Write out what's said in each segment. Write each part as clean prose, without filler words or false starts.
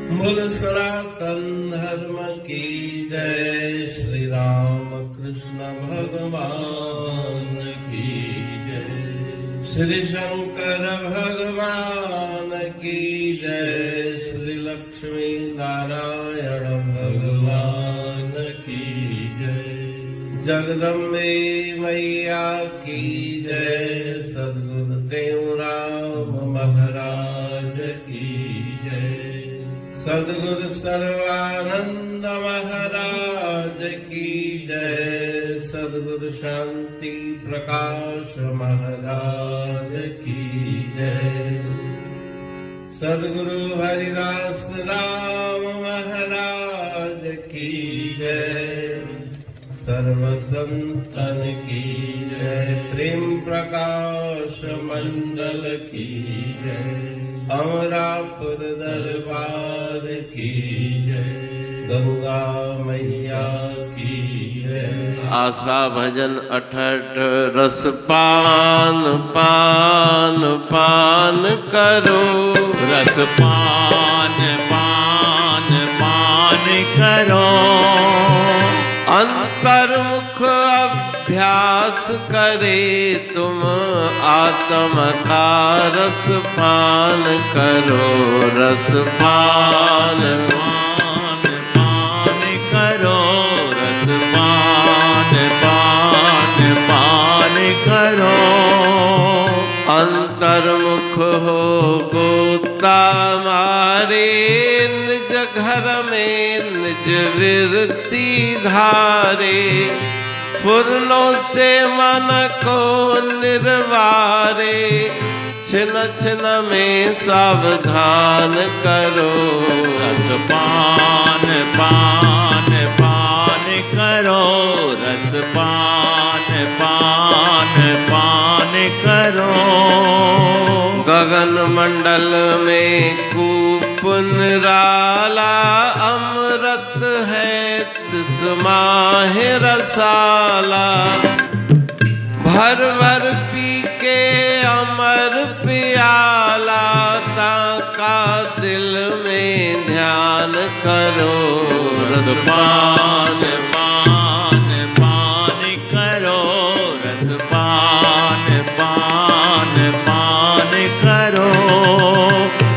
बोल सनातन धर्म की जय, श्री राम कृष्ण भगवान की जय, श्री शंकर भगवान की जय, श्री लक्ष्मी नारायण भगवान की जय, जगदम्बे मैया की जय, सद्गुरुदेव राम महाराज की जय, सद्गुरु सर्वानंद महाराज की जय, सद्गुरु शांति प्रकाश महाराज की जय, सद्गुरु हरिदास राम महाराज की जय, सर्व संतन की जय, प्रेम प्रकाश मंडल की जय, अमरापुर दरबार की जय, गंगा मैया की जय। आशा भजन अठठ रस पान पान पान करो, रस पान पान पान करो, अंतर्मुख अभ्यास करे तुम आत्म का रस पान करो, रस पान पान पान करो, रस पान पान पान करो, अंतर्मुख हो गोता मारे, निज घर में निज विरति धारे, फुरनों से मन को निर्वारे, छिन छिन में सावधान करो, रस पान पान पान करो, रस पान पान पान करो, गगन मंडल में कूप निराला, अमृत है तिसमाह रसाला, भर भर पी के अमर पियाला, ताका दिल में ध्यान करो, रस पान पान पान करो, रस पान पान पान करो,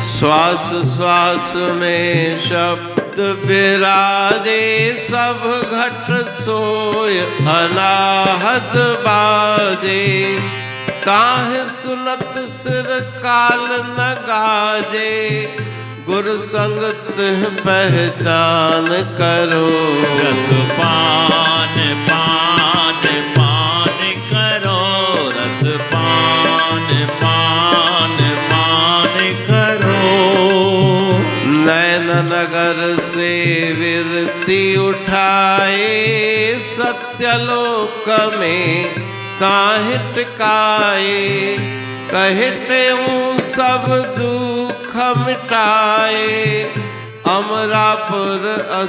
श्वास श्वास में शब्द विराजे, सब घट सोय अनाहत बाजे, ताहि सुनत सिर काल न गाजे, गुर संग तिह पहचान करो, रस पान पान पान करो, रस पान पान पान करो, नैन नगर से विरति उठाए, सत्यलोक में ताहि टिकाए, कहिटे सब दुख मिटाए, अमरापुर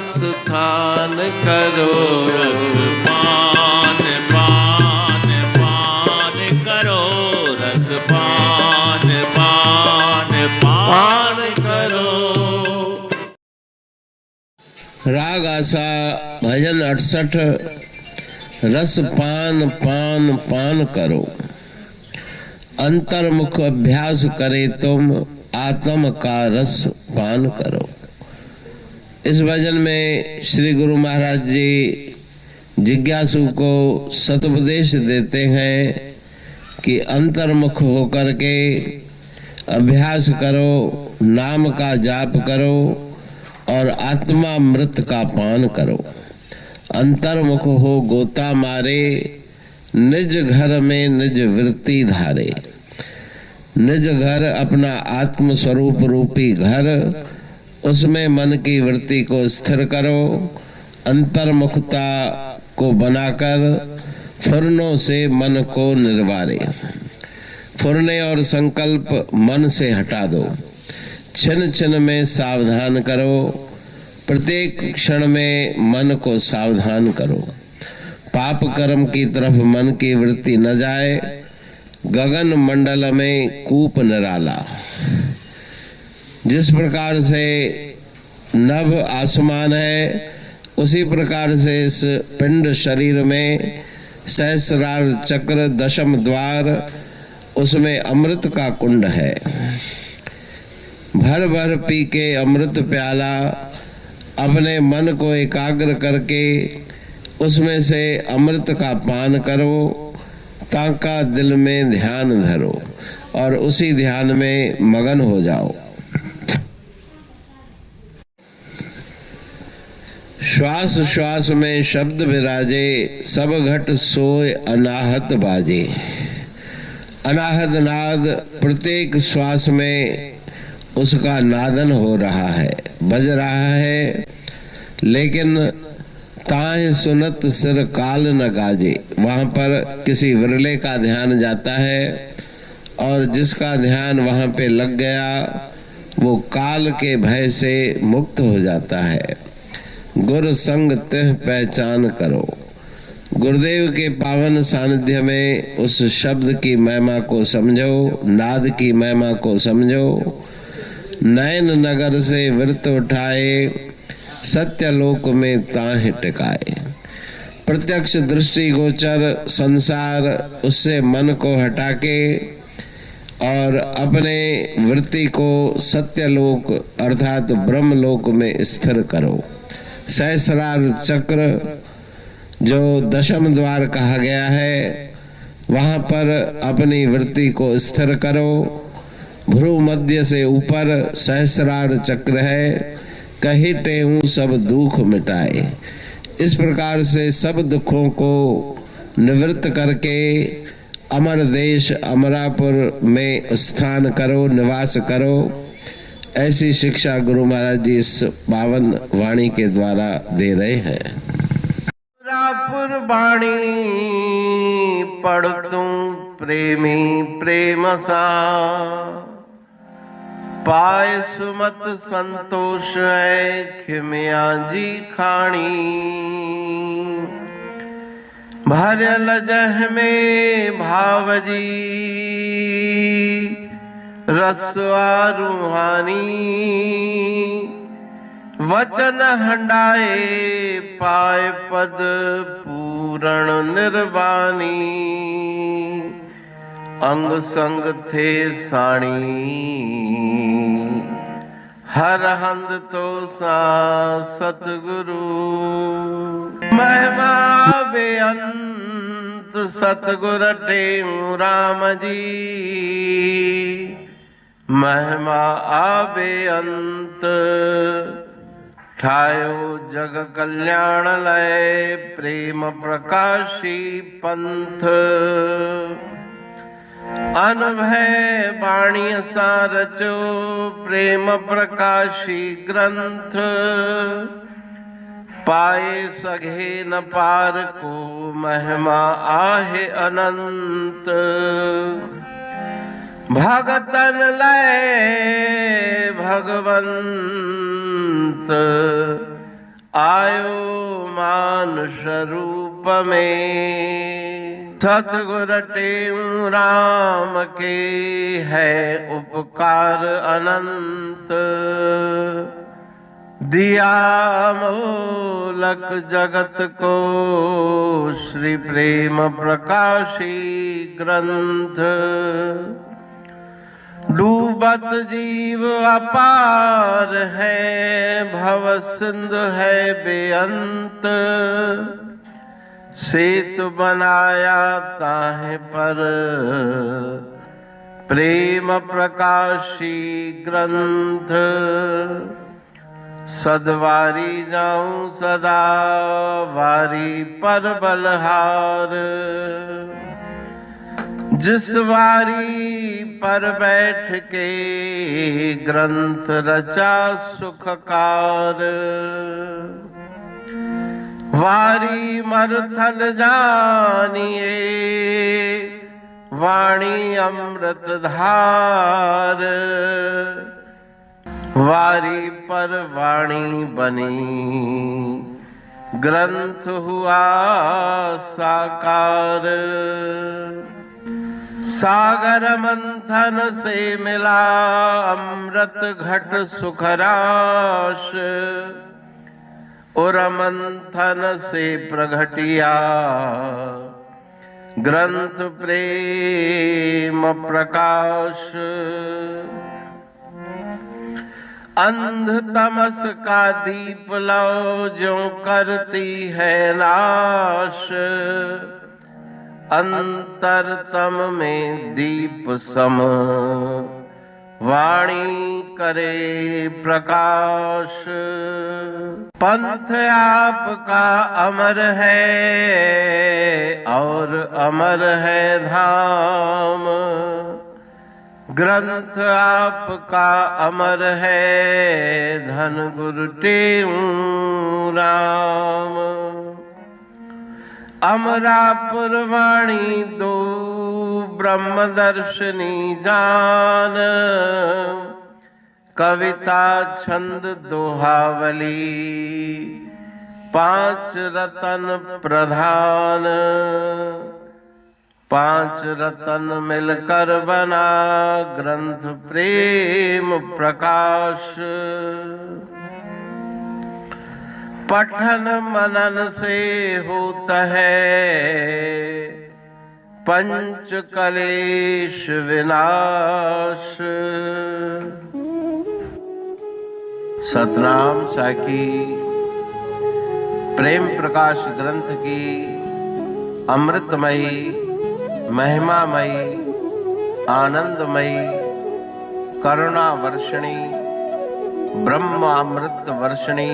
स्थान करो, रस पान पान पान करो, रस पान पान पान करो। राग आशा भजन 68 रस पान पान पान करो, अंतर्मुख अभ्यास करे तुम आत्म का रस पान करो। इस भजन में श्री गुरु महाराज जी जिज्ञासु को सतुपदेश देते हैं कि अंतर्मुख होकर के अभ्यास करो, नाम का जाप करो और आत्मामृत का पान करो। अंतर्मुख हो गोता मारे, निज घर में निज वृत्ति धारे। निज घर अपना आत्म स्वरूप रूपी घर, उसमें मन की वृत्ति को स्थिर करो। अंतर्मुखता को बनाकर फुरनों से मन को निर्वारे। फुरने और संकल्प मन से हटा दो। छिन छिन में सावधान करो। प्रत्येक क्षण में मन को सावधान करो। पाप कर्म की तरफ मन की वृत्ति न जाए। गगन मंडल में कूप निराला। जिस प्रकार से नभ आसमान है, उसी प्रकार से इस पिंड शरीर में सहस्रार चक्र, दशम द्वार, उसमें अमृत का कुंड है। भर भर पी के अमृत प्याला अपने मन को एकाग्र करके उसमें से अमृत का पान करो, ताका दिल में ध्यान धरो और उसी ध्यान में मगन हो जाओ। श्वास श्वास में शब्द विराजे, सब घट सोए अनाहत बाजे। अनाहत नाद प्रत्येक श्वास में उसका नादन हो रहा है, बज रहा है, लेकिन ताहे सुनत सिर काल न गाजे। वहां पर किसी विरले का ध्यान जाता है और जिसका ध्यान वहां पे लग गया वो काल के भय से मुक्त हो जाता है। गुर संग तिह पहचान करो। गुरुदेव के पावन सानिध्य में उस शब्द की महिमा को समझो, नाद की महिमा को समझो। नयन नगर से वृत उठाए, सत्यलोक में ताहि टिकाए। प्रत्यक्ष दृष्टि गोचर संसार, उससे मन को हटा के और अपने वृत्ति को सत्यलोक अर्थात ब्रह्मलोक में स्थिर करो। सहस्रार चक्र जो दशम द्वार कहा गया है, वहां पर अपनी वृत्ति को स्थिर करो। भ्रू मध्य से ऊपर सहस्रार चक्र है, कही टेहूं सब दुख मिटाए। इस प्रकार से सब दुखों को निवृत्त करके अमर देश अमरापुर में स्थान करो, निवास करो। ऐसी शिक्षा गुरु महाराज जी इस पावन वाणी के द्वारा दे रहे हैं। अमरापुर वाणी पढ़तूं प्रेमी प्रेम सा, पाए सुमत संतोष है खिमिया जी खाणी। भरल जह में भावजी रसवा रूहानी। वचन हंडाए पाए पद पूरण निर्वाणी। अंग संग थे साणी हर हंद तो सा सतगुरु। महिमा बेअंत सतगुर टेऊ राम जी। महिमा आबे अंत ठायो जग कल्याण लय। प्रेम प्रकाशी पंथ अनभय बाणी सा रचो। प्रेम प्रकाशी ग्रंथ पाए सघे न पार को। महिमा आहे अनंत भगतन लय भगवंत। आयो मानुष रूप में। सतगुर टेऊ राम के है उपकार अनंत। दिया मोलक जगत को श्री प्रेम प्रकाशी ग्रंथ। डूबत जीव अपार है भव सिंधु है बेअंत। सेतु बनाया ताहे पर प्रेम प्रकाशी ग्रंथ। सदवारी जाऊं सदा वारी पर बलहार। जिस वारी पर बैठ के ग्रंथ रचा सुखकार। वारी मरथल जानिए वाणी अमृत धार। वारी पर वाणी बनी ग्रंथ हुआ साकार। सागर मंथन से मिला अमृत घट सुखराश, और मंथन से प्रगटिया ग्रंथ प्रेम प्रकाश। अंध तमस का दीप लो जो करती है नाश, अंतरतम में दीप सम वाणी करे प्रकाश। पंथ आपका अमर है और अमर है धाम, ग्रंथ आपका अमर है धन गुरु टेऊ राम। अमरापुर वाणी दो ब्रह्मदर्शनी जान, कविता छंद दोहावली पांच रतन प्रधान। पांच रतन मिलकर बना ग्रंथ प्रेम प्रकाश। पठन मनन से होता है पंच कलेश विनाश। सतनाम साखी प्रेम प्रकाश ग्रंथ की अमृतमयी महिमामयी आनंदमयी करुणा वर्षिणी ब्रह्मामृत वर्षिणी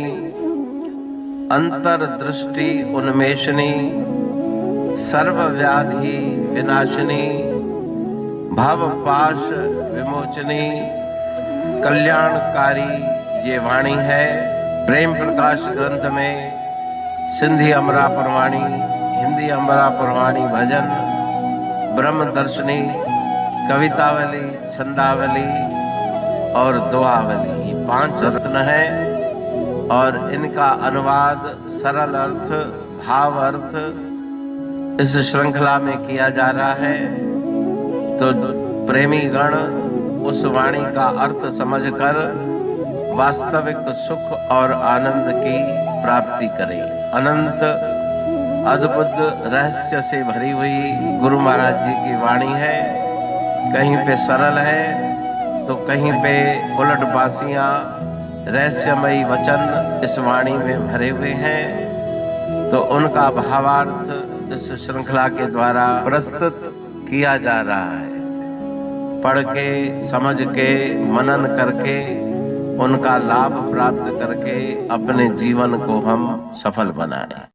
अंतर्दृष्टि उन्मेषणी सर्वव्याधि विनाशिनी भवपाश विमोचनी कल्याणकारी ये वाणी है। प्रेम प्रकाश ग्रंथ में सिंधी अमरापुर वाणी, हिंदी अमरापुर वाणी भजन, ब्रह्म दर्शनी, कवितावली, छंदावली और दुआवली, ये पांच रत्न है और इनका अनुवाद सरल अर्थ भाव अर्थ इस श्रृंखला में किया जा रहा है। तो प्रेमी गण उस वाणी का अर्थ समझकर वास्तविक सुख और आनंद की प्राप्ति करें। अनंत अद्भुत रहस्य से भरी हुई गुरु महाराज जी की वाणी है। कहीं पे सरल है तो कहीं पे उलट बासियां रहस्यमयी वचन इस वाणी में भरे हुए हैं। तो उनका भावार्थ इस श्रृंखला के द्वारा प्रस्तुत किया जा रहा है। पढ़ के समझ के मनन करके उनका लाभ प्राप्त करके अपने जीवन को हम सफल बनाएं।